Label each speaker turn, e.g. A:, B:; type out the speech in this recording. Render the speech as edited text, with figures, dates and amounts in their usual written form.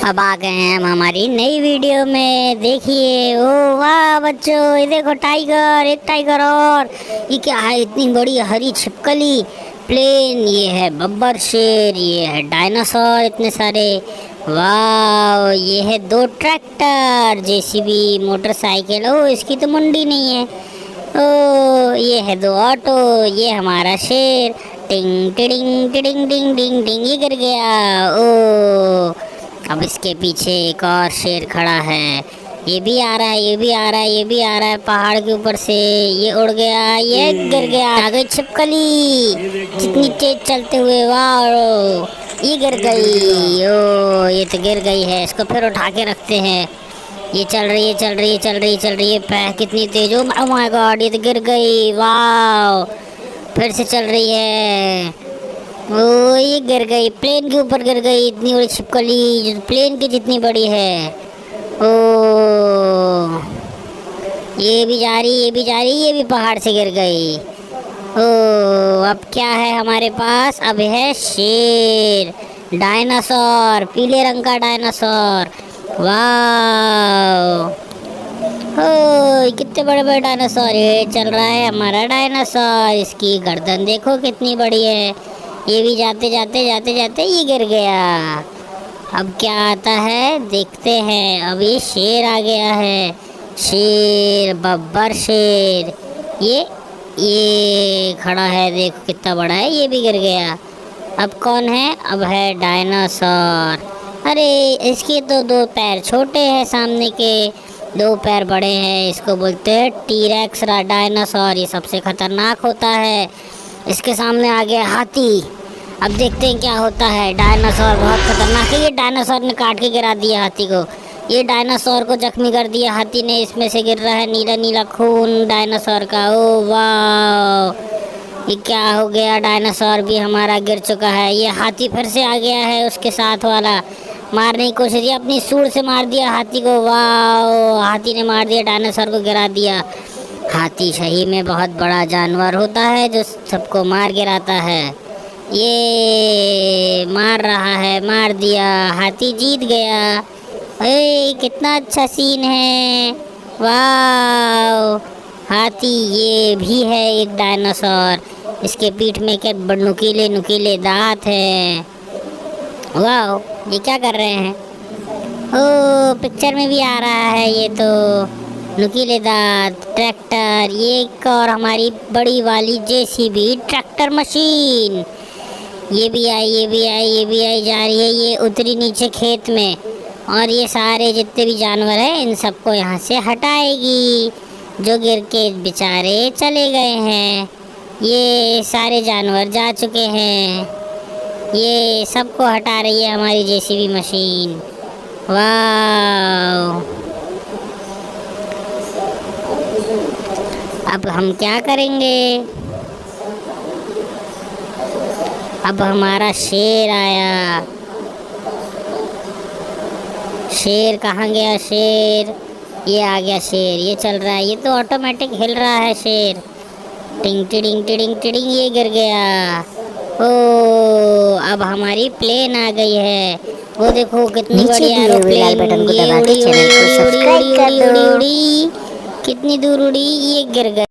A: अब आ गए हैं हम हमारी नई वीडियो में। देखिए, ओ वाह बच्चों, ये देखो टाइगर, एक टाइगर और ये क्या है, इतनी बड़ी हरी छिपकली प्लेन, ये है बब्बर शेर, ये है डायनासोर इतने सारे। वाह, ये है दो ट्रैक्टर, जेसीबी, मोटरसाइकिल। ओ इसकी तो मुंडी नहीं है। ओ ये है दो ऑटो, ये हमारा शेर। टिंग टिडिंग टिडिंग डिंग डिंग डिंग, ये गिर गया। ओ अब इसके पीछे एक और शेर खड़ा है। ये भी आ रहा है, ये भी आ रहा है, ये भी आ रहा है पहाड़ के ऊपर से। ये उड़ गया, ये गिर गया। आ गई छिपकली जितनी तेज चलते हुए। वाह, ये गिर गई। ओ ये तो गिर गई है, इसको फिर उठा के रखते हैं। ये चल रही है, चल रही है, चल रही है, चल रही है। पैर कितनी तेज। ओ माय गॉड, ये तो गिर गई। वाह, फिर से चल रही है। ओ ये गिर गई, प्लेन के ऊपर गिर गई। इतनी बड़ी छिपकली जो प्लेन की जितनी बड़ी है। ओ ये भी जा रही, ये भी जा रही, ये भी पहाड़ से गिर गई। ओ अब क्या है हमारे पास? अब है शेर, डायनासोर, पीले रंग का डायनासोर। वाह, ओ कितने बड़े बड़े डायनासोर। ये चल रहा है हमारा डायनासोर, इसकी गर्दन देखो कितनी बड़ी है। ये भी जाते जाते जाते जाते ये गिर गया। अब क्या आता है देखते हैं। अब ये शेर आ गया है, शेर, बब्बर शेर। ये खड़ा है, देखो कितना बड़ा है, ये भी गिर गया। अब कौन है? अब है डायनासोर। अरे इसके तो दो पैर छोटे हैं, सामने के दो पैर बड़े हैं। इसको बोलते हैं टीरेक्स डायनासोर। ये सबसे खतरनाक होता है। इसके सामने आ गया हाथी। अब देखते हैं क्या होता है। डायनासोर बहुत खतरनाक है। ये डायनासोर ने काट के गिरा दिया हाथी को। ये डायनासोर को जख्मी कर दिया हाथी ने। इसमें से गिर रहा है नीला नीला खून डायनासोर का। ओ वाह, ये क्या हो गया? डायनासोर भी हमारा गिर चुका है। ये हाथी फिर से आ गया है, उसके साथ वाला मारने की कोशिश की, अपनी सूंड से मार दिया हाथी को। वाह, हाथी ने मार दिया, डायनासोर को गिरा दिया। हाथी सही में बहुत बड़ा जानवर होता है जो सबको मार गिराता है। ये मार रहा है, मार दिया, हाथी जीत गया। ए कितना अच्छा सीन है। वाह, हाथी ये भी है एक डायनासोर। इसके पीठ में क्या नुकीले नुकीले दांत हैं। वाह, ये क्या कर रहे हैं? ओ पिक्चर में भी आ रहा है ये तो, नुकीले दांत, ट्रैक्टर। ये एक और हमारी बड़ी वाली जेसीबी ट्रैक्टर मशीन। ये भी आई, ये भी आई, ये भी आई, जा रही है। ये उतरी नीचे खेत में, और ये सारे जितने भी जानवर हैं इन सबको यहाँ से हटाएगी जो गिर के बेचारे चले गए हैं। ये सारे जानवर जा चुके हैं, ये सबको हटा रही है हमारी जेसीबी मशीन। वाह, अब हम क्या करेंगे? अब हमारा शेर आया। शेर कहाँ गया? शेर ये आ गया। शेर ये चल रहा है, ये तो ऑटोमेटिक हिल रहा है शेर। टिंग टिडिंग टिडिंग टिडिंग, ये गिर गया। ओ अब हमारी प्लेन आ गई है। वो देखो कितनी बड़ी एरोप्लेन। ये उड़ी उड़ी उड़ी उड़ी उड़ी उड़ी उड़ी उड़ी, कितनी दूर उड़ी, ये गिर गई।